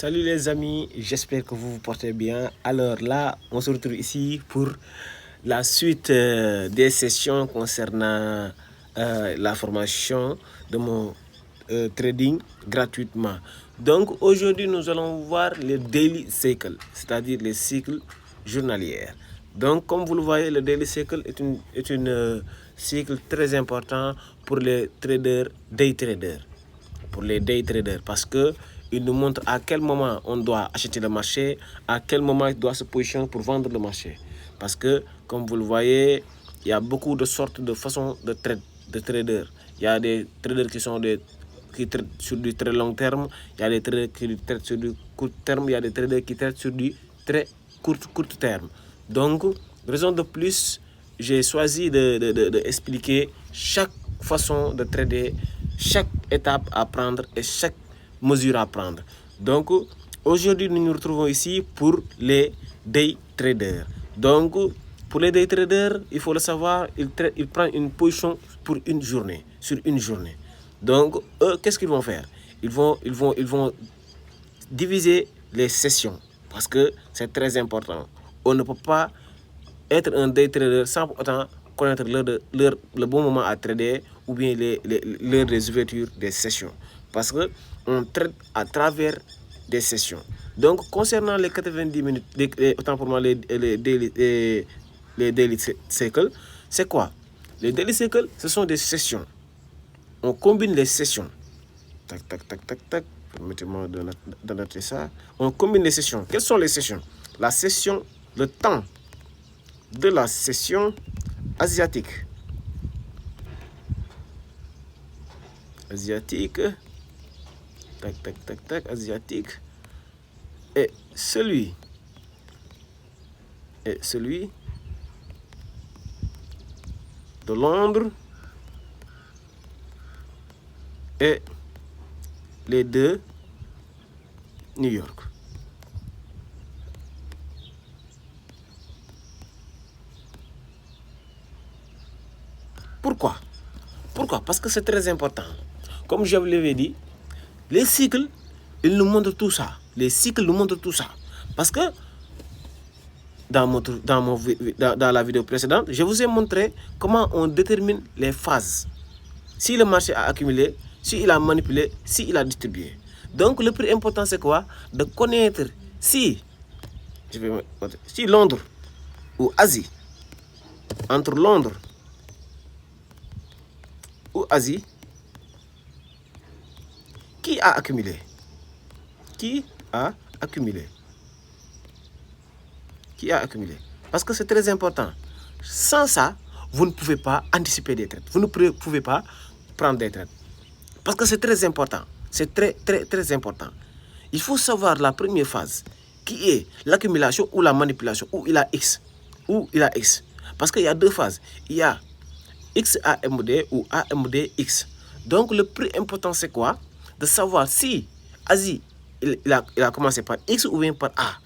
Salut les amis, j'espère que vous vous portez bien. Alors là, on se retrouve ici pour la suite des sessions concernant la formation de mon trading gratuitement. Donc aujourd'hui, nous allons voir les daily cycles, c'est-à-dire les cycles journaliers. Donc comme vous le voyez, le daily cycle est une cycle très important pour les traders, day traders. Pour les day traders, parce que il nous montre à quel moment on doit acheter le marché, à quel moment il doit se positionner pour vendre le marché. Parce que, comme vous le voyez, il y a beaucoup de sortes de façons de traders. Il y a des traders qui traitent sur du très long terme, il y a des traders qui traitent sur du court terme, il y a des traders qui traitent sur du très court terme. Donc, raison de plus, j'ai choisi d'expliquer chaque façon de trader, chaque étape à prendre et chaque mesure à prendre. Donc aujourd'hui nous nous retrouvons ici pour les day traders. Donc pour les day traders, il faut le savoir, ils prennent une position pour une journée, sur une journée. Donc eux, qu'est-ce qu'ils vont faire? Ils vont diviser les sessions, parce que c'est très important. On ne peut pas être un day trader sans pour autant connaître le bon moment à trader ou bien l'heure des ouvertures des sessions. Parce qu'on trade à travers des sessions. Donc, concernant les 90 minutes, autant pour moi, les daily cycles, c'est quoi? Les daily cycles, ce sont des sessions. On combine les sessions. Tac, tac, tac, tac, tac. Permettez-moi de noter ça. On combine les sessions. Quelles sont les sessions? La session, le temps de la session asiatique. Tac, tac, tac, tac, asiatique. Et celui de Londres et les deux New York. Pourquoi? Parce que c'est très important. Comme je vous l'avais dit, les cycles, ils nous montrent tout ça. Les cycles nous montrent tout ça. Parce que dans la vidéo précédente, je vous ai montré comment on détermine les phases. Si le marché a accumulé, s'il a manipulé, s'il a distribué. Donc le plus important c'est quoi? De connaître si Londres ou Asie, entre Londres ou Asie, qui a accumulé? Qui a accumulé? Qui a accumulé? Parce que c'est très important. Sans ça, vous ne pouvez pas anticiper des trades. Vous ne pouvez pas prendre des trades. Parce que c'est très important. C'est très, très, très important. Il faut savoir la première phase, qui est l'accumulation ou la manipulation, où il a X. Parce qu'il y a deux phases. Il y a XAMD ou AMDX. Donc le plus important c'est quoi? De savoir si Asie il a commencé par X ou bien par A.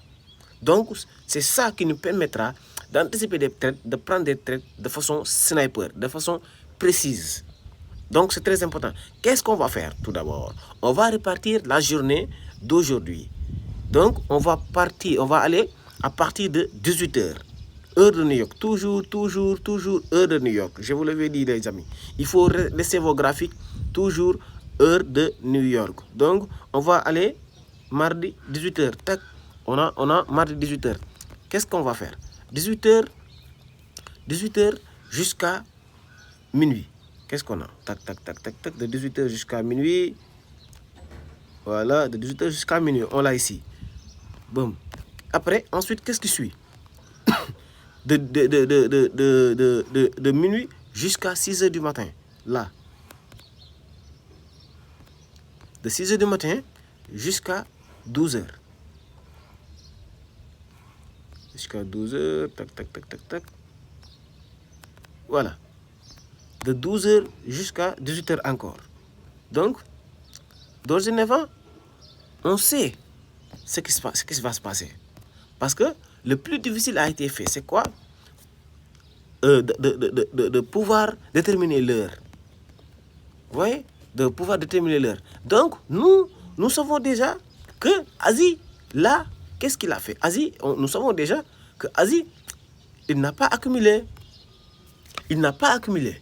Donc c'est ça qui nous permettra d'anticiper des trades, de prendre des trades de façon sniper, de façon précise. Donc c'est très important. Qu'est-ce qu'on va faire tout d'abord? On va répartir la journée d'aujourd'hui. Donc on va aller à partir de 18h. Heure de New York, toujours heure de New York. Je vous l'avais dit les amis. Il faut laisser vos graphiques toujours heure de New York. Donc on va aller mardi 18h. Tac. On a mardi 18h. Qu'est-ce qu'on va faire? 18h jusqu'à minuit. Qu'est-ce qu'on a? Tac, tac, tac, tac, tac. De 18h jusqu'à minuit. Voilà, de 18h jusqu'à minuit. On l'a ici. Boum. Après, ensuite, qu'est-ce qui suit? De minuit jusqu'à 6h du matin. Là. De 6h du matin jusqu'à 12h. Jusqu'à 12h. Tac, tac, tac, tac, tac. Voilà. De 12h jusqu'à 18h encore. Donc, dorénavant, on sait ce qui va se passer. Parce que le plus difficile a été fait. C'est quoi? De pouvoir déterminer l'heure. Vous voyez? De pouvoir déterminer l'heure. Donc, nous savons déjà que Asie, là, qu'est-ce qu'il a fait? Asie, nous savons déjà que Asie, il n'a pas accumulé. Il n'a pas accumulé.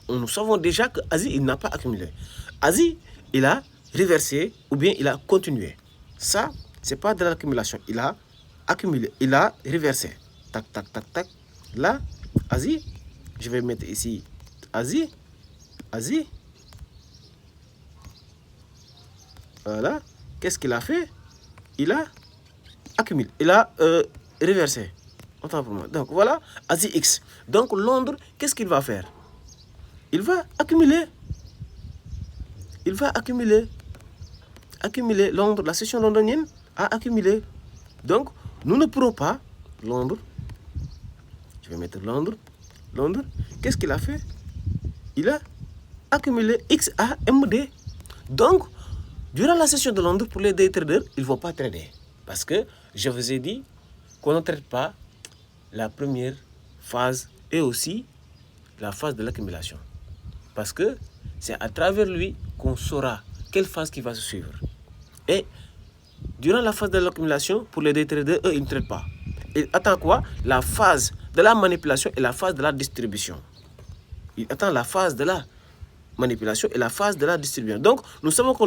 Nous savons déjà que Asie, il n'a pas accumulé. Asie, il a reversé ou bien il a continué. Ça, c'est pas de l'accumulation. Il a accumulé, il a reversé. Tac, tac, tac, tac. Là, Asie, je vais mettre ici Asie, Asie. Voilà. Qu'est-ce qu'il a fait? Il a accumulé, il a reversé. Autant pour moi. Donc voilà, Asie X. Donc Londres, qu'est-ce qu'il va faire? Il va accumuler. Il va accumuler. Accumuler. Londres, la session londonienne a accumulé. Donc, nous ne pourrons pas. Londres. Je vais mettre Londres. Londres. Qu'est-ce qu'il a fait? Il a accumulé XAMD. Donc, durant la session de Londres, pour les day traders, ils ne vont pas trader. Parce que je vous ai dit qu'on ne traite pas la première phase et aussi la phase de l'accumulation. Parce que c'est à travers lui qu'on saura quelle phase qui va se suivre. Et durant la phase de l'accumulation, pour les day traders, eux, ils ne traitent pas. Ils attendent quoi? La phase de la manipulation et la phase de la distribution. Ils attendent la phase de la manipulation et la phase de la distribution. Donc, nous savons que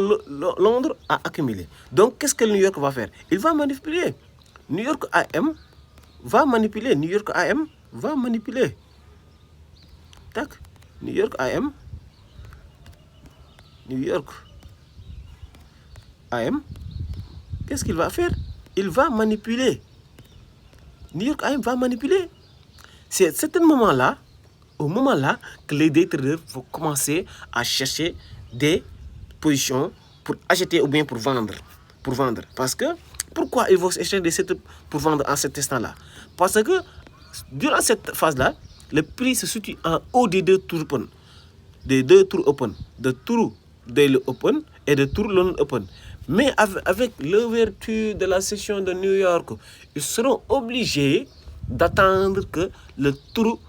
Londres a accumulé. Donc, qu'est-ce que New York va faire? Il va manipuler. New York AM va manipuler. New York AM va manipuler. Tac. New York AM. New York AM. Qu'est-ce qu'il va faire? Il va manipuler. New York AM va manipuler. C'est à ce moment-là, au moment-là, que les day traders vont commencer à chercher des positions pour acheter ou bien pour vendre. Parce que, pourquoi ils vont chercher des setups pour vendre en cet instant-là? Parce que, durant cette phase-là, le prix se situe en haut des deux tours open. Des deux tours open. De tour daily open et de tour London open. Mais avec l'ouverture de la session de New York, ils seront obligés d'attendre que le tour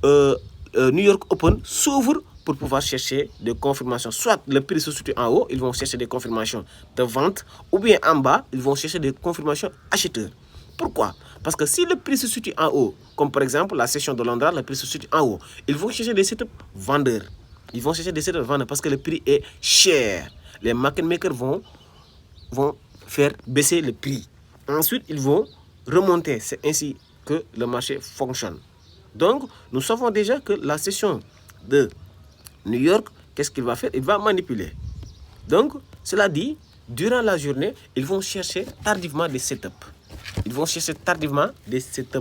New York Open s'ouvre pour pouvoir chercher des confirmations. Soit le prix se situe en haut, ils vont chercher des confirmations de vente, ou bien en bas, ils vont chercher des confirmations acheteurs. Pourquoi? Parce que si le prix se situe en haut, comme par exemple la session de Londres, le prix se situe en haut, ils vont chercher des setups vendeurs. Ils vont chercher des setups vendeurs parce que le prix est cher. Les market makers vont faire baisser le prix. Ensuite, ils vont remonter. C'est ainsi que le marché fonctionne. Donc, nous savons déjà que la session de New York, qu'est-ce qu'il va faire? Il va manipuler. Donc, cela dit, durant la journée, ils vont chercher tardivement des setups. Ils vont chercher tardivement des setups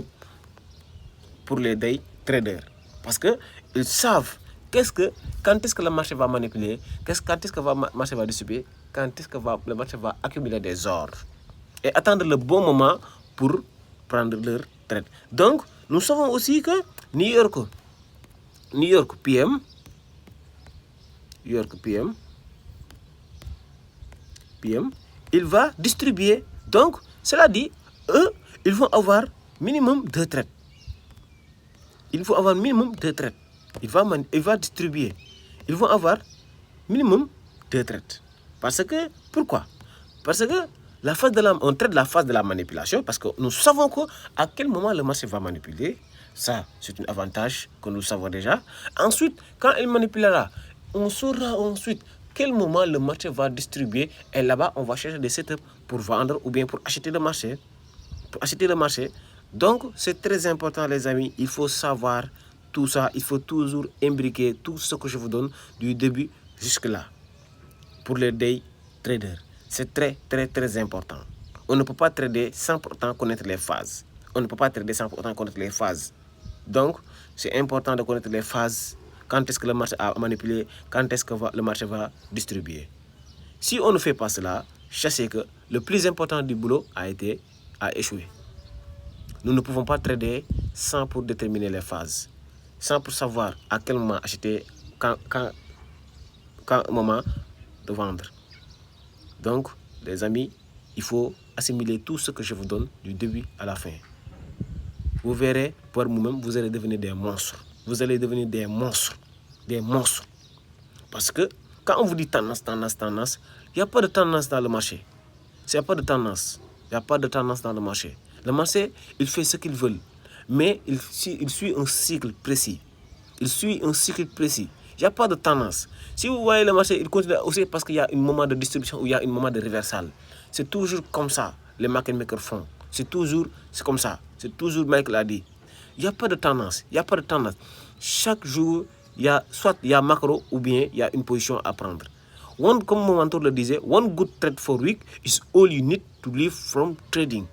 pour les day traders. Parce qu'ils savent quand est-ce que le marché va manipuler, quand est-ce que le marché va distribuer, quand est-ce que le marché va accumuler des ordres. Et attendre le bon moment pour prendre leur trade. Donc, nous savons aussi que New York PM, il va distribuer. Donc, cela dit, eux, ils vont avoir minimum 2 trades. Il faut avoir minimum 2 trades. Il va distribuer. Ils vont avoir minimum 2 trades. Parce que, pourquoi? Parce que on traite la phase de la manipulation parce que nous savons à quel moment le marché va manipuler. Ça, c'est un avantage que nous savons déjà. Ensuite, quand il manipulera, on saura ensuite quel moment le marché va distribuer. Et là-bas, on va chercher des setups pour vendre ou bien pour acheter le marché. Donc, c'est très important, les amis. Il faut savoir tout ça. Il faut toujours imbriquer tout ce que je vous donne du début jusque-là. Pour les day traders. C'est très, très, très important. On ne peut pas trader sans pourtant connaître les phases. Donc, c'est important de connaître les phases. Quand est-ce que le marché a manipulé, quand est-ce que le marché va distribuer. Si on ne fait pas cela, sachez que le plus important du boulot a échoué. Nous ne pouvons pas trader sans pour déterminer les phases. Sans pour savoir à quel moment acheter, quand moment de vendre. Donc, les amis, il faut assimiler tout ce que je vous donne du début à la fin. Vous verrez, pour vous-même, vous allez devenir des monstres. Vous allez devenir des monstres. Des monstres. Parce que, quand on vous dit tendance, il n'y a pas de tendance dans le marché. Il n'y a pas de tendance. Il n'y a pas de tendance dans le marché. Le marché, il fait ce qu'il veut. Mais il suit un cycle précis. Il suit un cycle précis. Il n'y a pas de tendance. Si vous voyez le marché, il continue aussi parce qu'il y a un moment de distribution ou il y a un moment de reversal. C'est toujours comme ça, les market makers font. C'est comme ça. C'est toujours Mike l'a dit. Il n'y a pas de tendance. Il n'y a pas de tendance. Chaque jour, soit il y a macro ou bien il y a une position à prendre. Comme mon mentor le disait, one good trade for week is all you need to live from trading.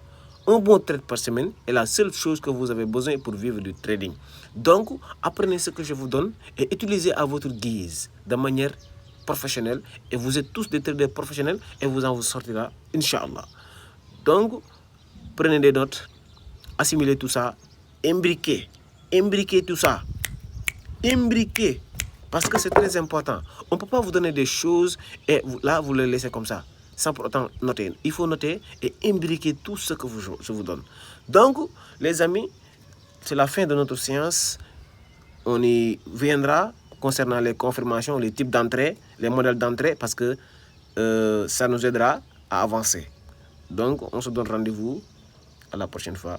Un bon trade par semaine est la seule chose que vous avez besoin pour vivre du trading. Donc, apprenez ce que je vous donne et utilisez à votre guise, de manière professionnelle. Et vous êtes tous des traders professionnels et vous en sortira, Inch'Allah. Donc, prenez des notes, assimilez tout ça, imbriquez tout ça. Imbriquez. Parce que c'est très important. On ne peut pas vous donner des choses et là, vous les laissez comme ça, sans pour autant noter. Il faut noter et imbriquer tout ce que je vous donne. Donc, les amis, c'est la fin de notre séance. On y viendra concernant les confirmations, les types d'entrée, les modèles d'entrée, parce que ça nous aidera à avancer. Donc, on se donne rendez-vous à la prochaine fois.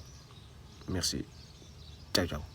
Merci. Ciao, ciao.